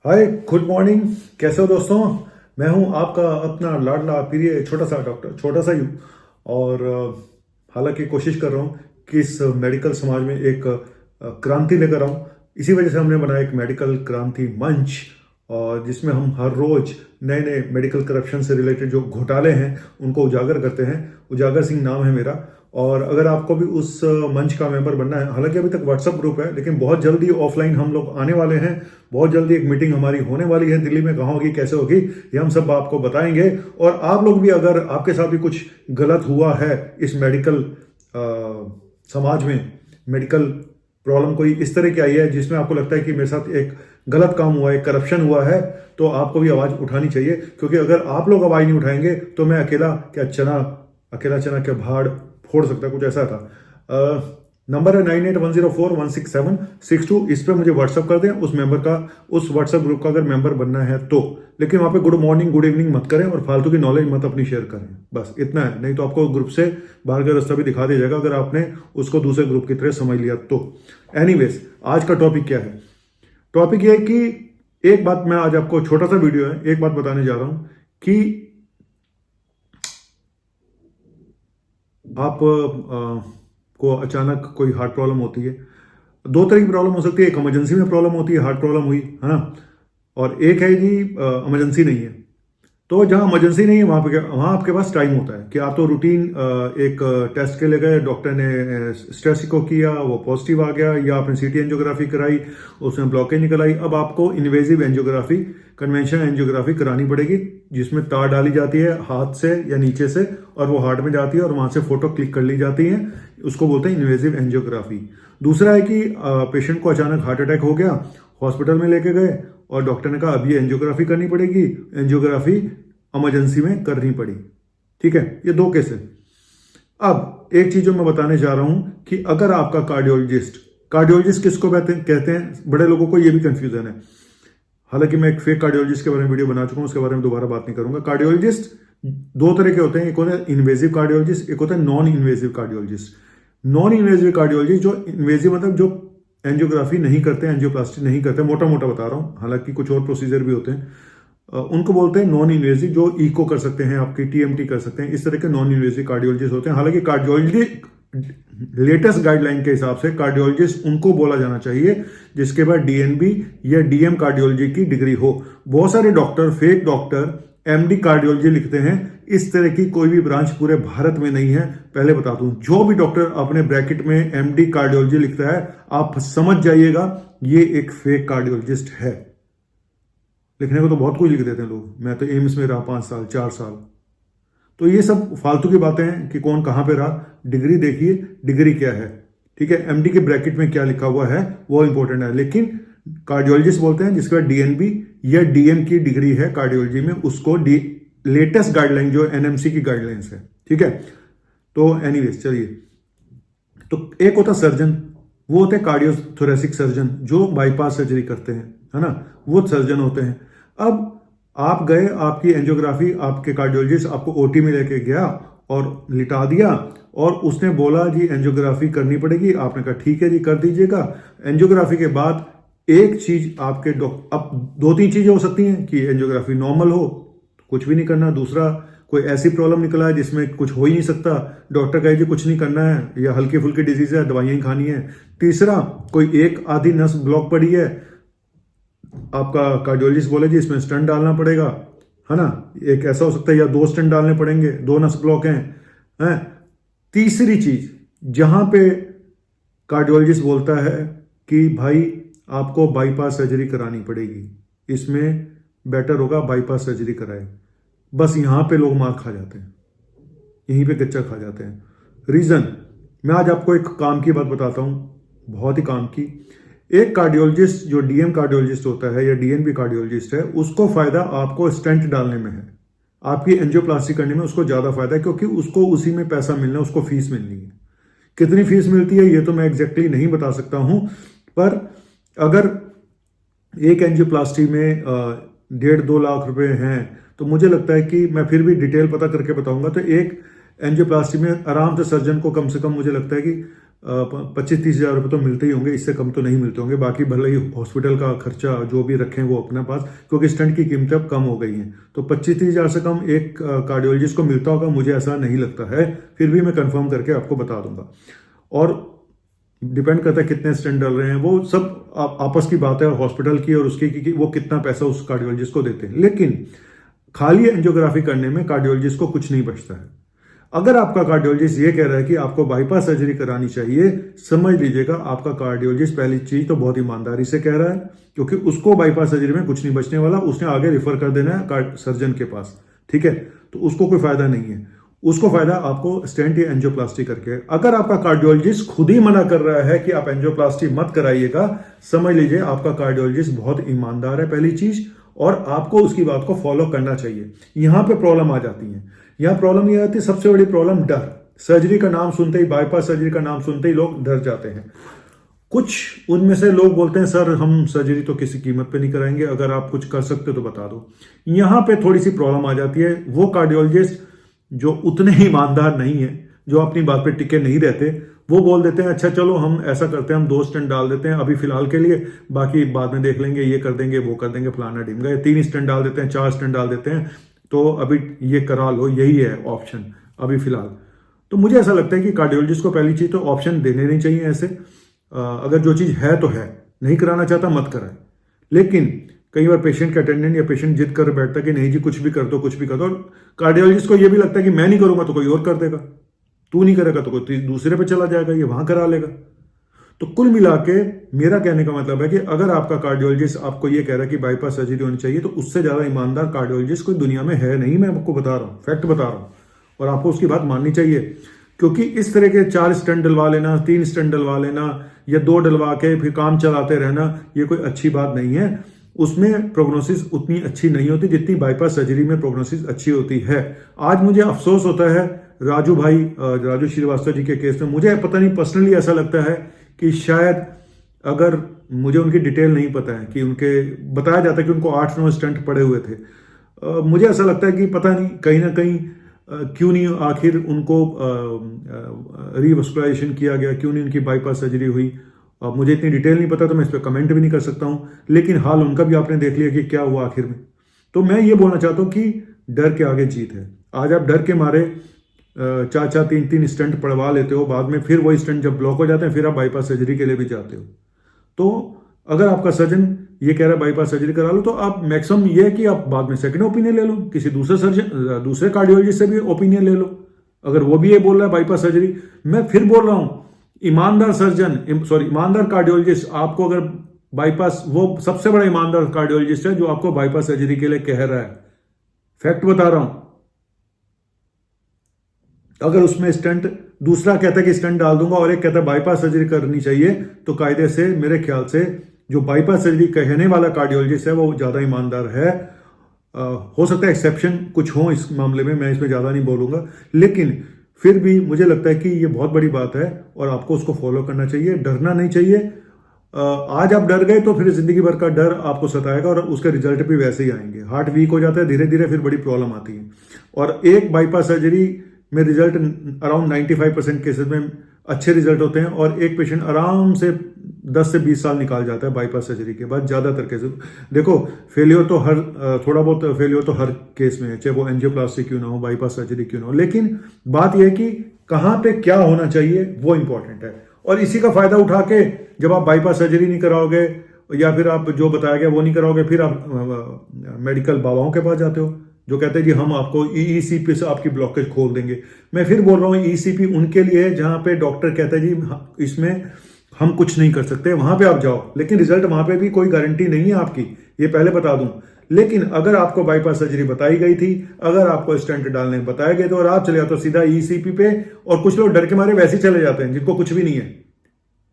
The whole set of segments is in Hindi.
हाय, गुड मॉर्निंग। कैसे हो दोस्तों? मैं हूं आपका अपना लाडला प्रिय छोटा सा डॉक्टर, छोटा सा ही हूं। और हालांकि कोशिश कर रहा हूं कि इस मेडिकल समाज में एक क्रांति लेकर आऊं। इसी वजह से हमने बनाया एक मेडिकल क्रांति मंच, और जिसमें हम हर रोज नए नए मेडिकल करप्शन से रिलेटेड जो घोटाले हैं उनको उजागर करते हैं। उजागर सिंह नाम है मेरा। और अगर आपको भी उस मंच का मेंबर बनना है, हालांकि अभी तक व्हाट्सएप ग्रुप है, लेकिन बहुत जल्दी ऑफलाइन हम लोग आने वाले हैं। बहुत जल्दी एक मीटिंग हमारी होने वाली है दिल्ली में। कहाँ होगी, कैसे होगी, ये हम सब आपको बताएंगे। और आप लोग भी, अगर आपके साथ भी कुछ गलत हुआ है इस मेडिकल समाज में, मेडिकल प्रॉब्लम कोई इस तरह की आई है जिसमें आपको लगता है कि मेरे साथ एक गलत काम हुआ है, करप्शन हुआ है, तो आपको भी आवाज उठानी चाहिए। क्योंकि अगर आप लोग आवाज नहीं उठाएंगे तो मैं अकेला चना क्या भाड़ फोड़ सकता, कुछ ऐसा था। नंबर है 9810416762। इस पे मुझे व्हाट्सअप कर दें उस मेंबर का, उस व्हाट्सएप ग्रुप का अगर मेंबर बनना है तो। लेकिन वहां पे गुड मॉर्निंग गुड इवनिंग मत करें और फालतू की नॉलेज मत अपनी शेयर करें, बस इतना है। नहीं तो आपको ग्रुप से बाहर का रास्ता भी दिखा दिया जाएगा अगर आपने उसको दूसरे ग्रुप की तरह समझ लिया तो। एनीवेज, आज का टॉपिक क्या है? टॉपिक ये है कि एक बात, मैं आज आपको छोटा सा वीडियो है, एक बात बताने जा रहा हूं कि आप को अचानक कोई हार्ट प्रॉब्लम होती है। दो तरह की प्रॉब्लम हो सकती है। एक इमरजेंसी में प्रॉब्लम होती है, हार्ट प्रॉब्लम हुई है ना, और एक है जी इमरजेंसी नहीं है। तो जहां इमरजेंसी नहीं है वहां आपके पास टाइम होता है कि आप तो रूटीन एक टेस्ट के लिए गए, डॉक्टर ने स्ट्रेस को किया, वो पॉजिटिव आ गया, या आपने सीटी एंजियोग्राफी कराई, उसमें ब्लॉकेज निकल आई। अब आपको इन्वेजिव एंजियोग्राफी, कन्वेंशनल एंजियोग्राफी करानी पड़ेगी, जिसमें तार डाली जाती है हाथ से या नीचे से, और वो हार्ट में जाती है और वहां से फोटो क्लिक कर ली जाती है। उसको बोलते हैं इन्वेजिव एंजियोग्राफी। दूसरा है कि पेशेंट को अचानक हार्ट अटैक हो गया, हॉस्पिटल में लेके गए और डॉक्टर ने कहा अब ये एंजियोग्राफी करनी पड़ेगी। एंजियोग्राफी इमरजेंसी में करनी पड़ी। ठीक है, ये दो केस है। अब एक चीज जो मैं बताने जा रहा हूं कि अगर आपका कार्डियोलॉजिस्ट किसको कहते हैं, बड़े लोगों को ये भी कंफ्यूजन है। हालांकि मैं एक फेक कार्डियोलॉजिस्ट के बारे में वीडियो बना चुका हूं, उसके बारे में दोबारा बात नहीं करूंगा। कार्डियोलॉजिस्ट दो तरह के होते हैं, एक होता है इन्वेजिव कार्डियोलॉजिस्ट, एक होता है non invasive cardiologist. Non invasive cardiologist, जो इन्वेजिव मतलब जो एंजियोग्राफी नहीं करते, एंजियोप्लास्टी नहीं करते, मोटा मोटा बता रहा हूं, हालांकि कुछ और प्रोसीजर भी होते हैं, उनको बोलते हैं नॉन इन्वेजिव। जो इको कर सकते हैं, आपकी टीएमटी कर सकते हैं, इस तरह के नॉन इन्वेजिव कार्डियोलॉजिस्ट होते हैं। हालांकि कार्डियोलॉजी लेटेस्ट गाइडलाइन के हिसाब से कार्डियोलॉजिस्ट उनको बोला जाना चाहिए जिसके बाद डीएनबी या डीएम कार्डियोलॉजी की डिग्री हो। बहुत सारे doctor, fake doctor, MD cardiology लिखते हैं। इस तरह की कोई भी ब्रांच पूरे भारत में नहीं है। पहले बता दूं, जो भी डॉक्टर अपने ब्रैकेट में एमडी कार्डियोलॉजी लिखता है, आप समझ जाइएगा ये एक फेक कार्डियोलॉजिस्ट है। लिखने को तो बहुत कुछ लिख देते हैं लोग, मैं तो एम्स में रहा 5 साल 4 साल। तो ये सब फालतू की बातें हैं कि कौन कहां पे रहा। डिग्री देखिए, डिग्री क्या है, ठीक है, एमडी के ब्रैकेट में क्या लिखा हुआ है वो इंपॉर्टेंट है। लेकिन कार्डियोलॉजिस्ट बोलते हैं जिसके बाद डीएनबी या डीएम की डिग्री है कार्डियोलॉजी में, उसको लेटेस्ट गाइडलाइन जो एनएमसी की गाइडलाइंस है, ठीक है। तो एनीवेज चलिए, तो एक होता सर्जन, वो होते हैं कार्डियोथोरेसिक सर्जन, जो बाईपास सर्जरी करते हैं, है ना, वो सर्जन होते हैं। अब आप गए, आपकी एंजियोग्राफी, आपके कार्डियोलॉजिस्ट आपको ओटी में लेके गया और लिटा दिया, और उसने बोला जी एंजियोग्राफी करनी पड़ेगी। आपने कहा ठीक है जी, कर दीजिएगा। एंजियोग्राफी के बाद एक चीज आपके अब दो तीन चीजें हो सकती हैं कि एंजियोग्राफी नॉर्मल हो, कुछ भी नहीं करना। दूसरा, कोई ऐसी प्रॉब्लम निकला है जिसमें कुछ हो ही नहीं सकता, डॉक्टर कहे जी कुछ नहीं करना है, या हल्की फुल्की डिजीज है, दवाइयां ही खानी है। तीसरा, कोई एक आधी नस ब्लॉक पड़ी है, आपका कार्डियोलॉजिस्ट बोले जी इसमें स्टंट डालना पड़ेगा, है ना। एक ऐसा हो सकता है, या 2 स्टंट डालने पड़ेंगे, 2 नस ब्लॉक हैं। तीसरी चीज जहां पे कार्डियोलॉजिस्ट बोलता है कि भाई आपको बाईपास सर्जरी करानी पड़ेगी, इसमें बेटर होगा बाईपास सर्जरी कराए, बस यहां पे लोग मार खा जाते हैं, यहीं पे कच्चा खा जाते हैं। रीजन, मैं आज आपको एक काम की बात बताता हूं, बहुत ही काम की। एक कार्डियोलॉजिस्ट जो डीएम कार्डियोलॉजिस्ट होता है या डीएनबी कार्डियोलॉजिस्ट है, उसको फायदा आपको स्टेंट डालने में है, आपकी एंजियोप्लास्टी करने में उसको ज्यादा फायदा है, क्योंकि उसको उसी में पैसा मिलना है, उसको फीस मिलनी है। कितनी फीस मिलती है ये तो मैं एग्जैक्टली नहीं बता सकता हूं, पर अगर एक एंजियोप्लास्टी में 1.5-2 लाख रुपए हैं, तो मुझे लगता है कि मैं फिर भी डिटेल पता करके बताऊंगा, तो एक एंजियोप्लास्टी में आराम से सर्जन को कम से कम मुझे लगता है कि 25-30 हज़ार रुपये तो मिलते ही होंगे, इससे कम तो नहीं मिलते होंगे। बाकी भले ही हॉस्पिटल का खर्चा जो भी रखें वो अपने पास, क्योंकि स्टंट की कीमतें अब कम हो गई हैं। तो 25-30 हज़ार से कम एक कार्डियोलॉजिस्ट को मिलता होगा, मुझे ऐसा नहीं लगता है। फिर भी मैं कंफर्म करके आपको बता दूंगा। और डिपेंड करता है कितने स्टंट डल रहे हैं, वो सब आपस की बात है हॉस्पिटल की और उसकी कि वो कितना पैसा उस कार्डियोलॉजिस्ट को देते हैं। लेकिन खाली एंजियोग्राफी करने में कार्डियोलॉजिस्ट को कुछ नहीं बचता है। अगर आपका कार्डियोलॉजिस्ट ये कह रहा है कि आपको बाईपास सर्जरी करानी चाहिए, समझ लीजिएगा आपका कार्डियोलॉजिस्ट पहली चीज तो बहुत ईमानदारी से कह रहा है, क्योंकि उसको बाईपास सर्जरी में कुछ नहीं बचने वाला, उसने आगे रिफर कर देना है सर्जन के पास, ठीक है। तो उसको कोई फायदा नहीं है, उसको फायदा आपको स्टेंट या एंजियोप्लास्टी करके। अगर आपका कार्डियोलॉजिस्ट खुद ही मना कर रहा है कि आप एंजियोप्लास्टी मत कराइएगा, समझ लीजिए आपका कार्डियोलॉजिस्ट बहुत ईमानदार है पहली चीज, और आपको उसकी बात को फॉलो करना चाहिए। यहां पे प्रॉब्लम आ जाती है। यहां प्रॉब्लम यह आती है, सबसे बड़ी प्रॉब्लम डर। सर्जरी का नाम सुनते ही, बाईपास सर्जरी का नाम सुनते ही लोग डर जाते हैं। कुछ उनमें से लोग बोलते हैं सर हम सर्जरी तो किसी कीमत पे नहीं कराएंगे, अगर आप कुछ कर सकते हो तो बता दो। यहां पे थोड़ी सी प्रॉब्लम आ जाती है। वो कार्डियोलॉजिस्ट जो उतने ही ईमानदार नहीं है, जो अपनी बात पे टिके नहीं रहते, वो बोल देते हैं अच्छा चलो हम ऐसा करते हैं, हम 2 स्टंट डाल देते हैं अभी फिलहाल के लिए, बाकी बाद में देख लेंगे, ये कर देंगे वो कर देंगे फलाना ढिमका, 3 स्टंट डाल देते हैं, 4 स्टंट डाल देते हैं, तो अभी ये करा लो, यही है ऑप्शन अभी फिलहाल। तो मुझे ऐसा लगता है कि कार्डियोलॉजिस्ट को पहली चीज तो ऑप्शन देने नहीं चाहिए ऐसे। अगर जो चीज है तो है, नहीं कराना चाहता मत कराए। लेकिन कई बार पेशेंट का अटेंडेंट या पेशेंट जिद कर बैठता है कि नहीं जी कुछ भी कर दो, कुछ भी कर दो, और कार्डियोलॉजिस्ट को यह भी लगता है कि मैं नहीं करूंगा तो कोई और कर देगा, तू नहीं करेगा तो कोई दूसरे पे चला जाएगा, ये वहां करा लेगा। तो कुल मिला के मेरा कहने का मतलब है कि अगर आपका कार्डियोलॉजिस्ट आपको ये कह रहा है कि बाईपास सर्जरी होनी चाहिए, तो उससे ज्यादा ईमानदार कार्डियोलॉजिस्ट कोई दुनिया में है नहीं। मैं आपको बता रहा हूँ, फैक्ट बता रहा हूँ, और आपको उसकी बात माननी चाहिए। क्योंकि इस तरह के 4 स्टंट डलवा लेना, 3 स्टंट डलवा लेना, या 2 डलवा के फिर काम चलाते रहना, ये कोई अच्छी बात नहीं है। उसमें प्रोग्नोसिस उतनी अच्छी नहीं होती जितनी बाईपास सर्जरी में प्रोग्नोसिस अच्छी होती है। आज मुझे अफसोस होता है राजू श्रीवास्तव जी के केस में, मुझे पता नहीं पर्सनली ऐसा लगता है कि शायद, अगर मुझे उनकी डिटेल नहीं पता है कि उनके बताया जाता है कि उनको 8-9 स्टंट पड़े हुए थे, मुझे ऐसा लगता है कि पता नहीं कहीं ना कहीं क्यों नहीं आखिर उनको रीवस्कुलाइजेशन किया गया, क्यों नहीं उनकी बाईपास सर्जरी हुई। मुझे इतनी डिटेल नहीं पता तो मैं इस पर कमेंट भी नहीं कर सकता हूं, लेकिन हाल उनका भी आपने देख लिया कि क्या हुआ आखिर में। तो मैं ये बोलना चाहता हूं कि डर के आगे जीत है। आज आप डर के मारे 4-4, 3-3 स्टंट पड़वा लेते हो, बाद में फिर वही स्टंट जब ब्लॉक हो जाते हैं फिर आप बाईपास सर्जरी के लिए भी जाते हो। तो अगर आपका सर्जन ये कह रहा है बाईपास सर्जरी करा लो, तो आप मैक्सिमम ये है कि आप बाद में सेकंड ओपिनियन ले लो, किसी दूसरे सर्जन, दूसरे कार्डियोलॉजिस्ट से भी ओपिनियन ले लो, अगर वो भी ये बोल रहा है बाईपास सर्जरी। मैं फिर बोल रहा हूं, ईमानदार कार्डियोलॉजिस्ट आपको अगर बाईपास, वो सबसे बड़ा ईमानदार कार्डियोलॉजिस्ट है जो आपको बाईपास सर्जरी के लिए कह रहा है, फैक्ट बता रहा हूं। अगर उसमें स्टंट, दूसरा कहता है कि स्टंट डाल दूंगा और एक कहता है बाईपास सर्जरी करनी चाहिए, तो कायदे से मेरे ख्याल से जो बाईपास सर्जरी कहने वाला कार्डियोलॉजिस्ट है वो ज्यादा ईमानदार है। हो सकता है एक्सेप्शन कुछ हो इस मामले में, मैं इसमें ज्यादा नहीं बोलूंगा, लेकिन फिर भी मुझे लगता है कि ये बहुत बड़ी बात है और आपको उसको फॉलो करना चाहिए, डरना नहीं चाहिए। आज आप डर गए तो फिर जिंदगी भर का डर आपको सताएगा और उसके रिजल्ट भी वैसे ही आएंगे। हार्ट वीक हो जाता है धीरे धीरे, फिर बड़ी प्रॉब्लम आती है। और एक बाईपास सर्जरी में रिजल्ट अराउंड 95% केसेस में अच्छे रिजल्ट होते हैं, और एक पेशेंट आराम से 10 से 20 साल निकाल जाता है बाईपास सर्जरी के बाद, ज्यादातर केसेस। देखो फेलियर तो थोड़ा बहुत फेलियर तो हर केस में है, चाहे वो एंजियोप्लास्टी क्यों ना हो, बाईपास सर्जरी क्यों ना हो, लेकिन बात यह है कि कहां पे क्या होना चाहिए वो इंपॉर्टेंट है। और इसी का फायदा उठा के जब आप बाईपास सर्जरी नहीं कराओगे या फिर आप जो बताया गया वो नहीं कराओगे, फिर आप मेडिकल बाबाओं के पास जाते हो जो कहते हैं कि हम आपको ईसीपी से आपकी ब्लॉकेज खोल देंगे। मैं फिर बोल रहा हूँ, ईसीपी उनके लिए है जहां पे डॉक्टर कहता है जी इसमें हम कुछ नहीं कर सकते, वहां पे आप जाओ, लेकिन रिजल्ट वहां पे भी कोई गारंटी नहीं है आपकी, ये पहले बता दूं। लेकिन अगर आपको बाईपास सर्जरी बताई गई थी, अगर आपको स्टेंट डालने बताया गया तो और आप चले जाते हो सीधा ईसीपी पे, और कुछ लोग डर के मारे वैसे ही चले जाते हैं जिनको कुछ भी नहीं है,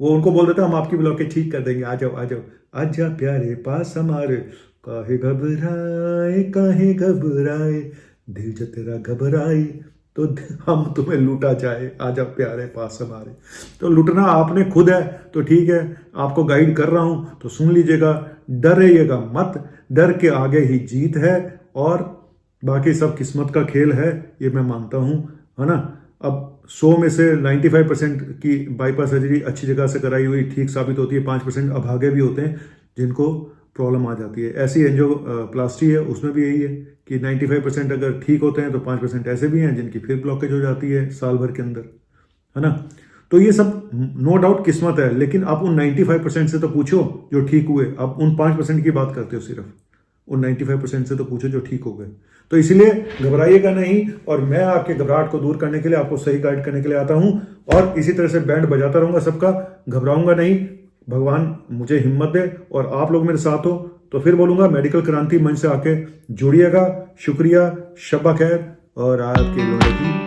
वो उनको बोल देते हैं हम आपकी ब्लॉकेज ठीक कर देंगे, आ जाओ आ जाओ, आजा प्यारे पास हमारे, काहे घबराए दिल जो तेरा घबराए तो हम तुम्हें लूटा जाए, आजा प्यारे पास हमारे। तो लूटना आपने खुद है, तो ठीक है आपको गाइड कर रहा हूं तो सुन लीजिएगा, डरिएगा मत, डर के आगे ही जीत है, और बाकी सब किस्मत का खेल है, ये मैं मानता हूं, है ना। अब 100 में से 95% की बाईपास सर्जरी अच्छी जगह से कराई हुई ठीक साबित होती है, 5% अभागे भी होते हैं जिनको प्रॉब्लम आ जाती है। ऐसी एंजियोप्लास्टी है, उसमें भी यही है कि 95% अगर ठीक होते हैं तो 5% ऐसे भी हैं जिनकी फिर ब्लॉकेज हो जाती है साल भर के अंदर, है ना। तो ये सब नो डाउट किस्मत है, लेकिन आप उन 95% से तो पूछो जो ठीक हुए। आप उन 5% की बात करते हो सिर्फ, उन 95% से तो पूछो जो ठीक हो गए। तो इसलिए घबराइएगा नहीं, और मैं आपके घबराहट को दूर करने के लिए, आपको सही गाइड करने के लिए आता हूं, और इसी तरह से बैंड बजाता रहूंगा सबका, घबराऊंगा नहीं। भगवान मुझे हिम्मत दे और आप लोग मेरे साथ हो। तो फिर बोलूंगा मेडिकल क्रांति मंच से आके जुड़िएगा। शुक्रिया, शब्बा खैर, और आपके लोगों की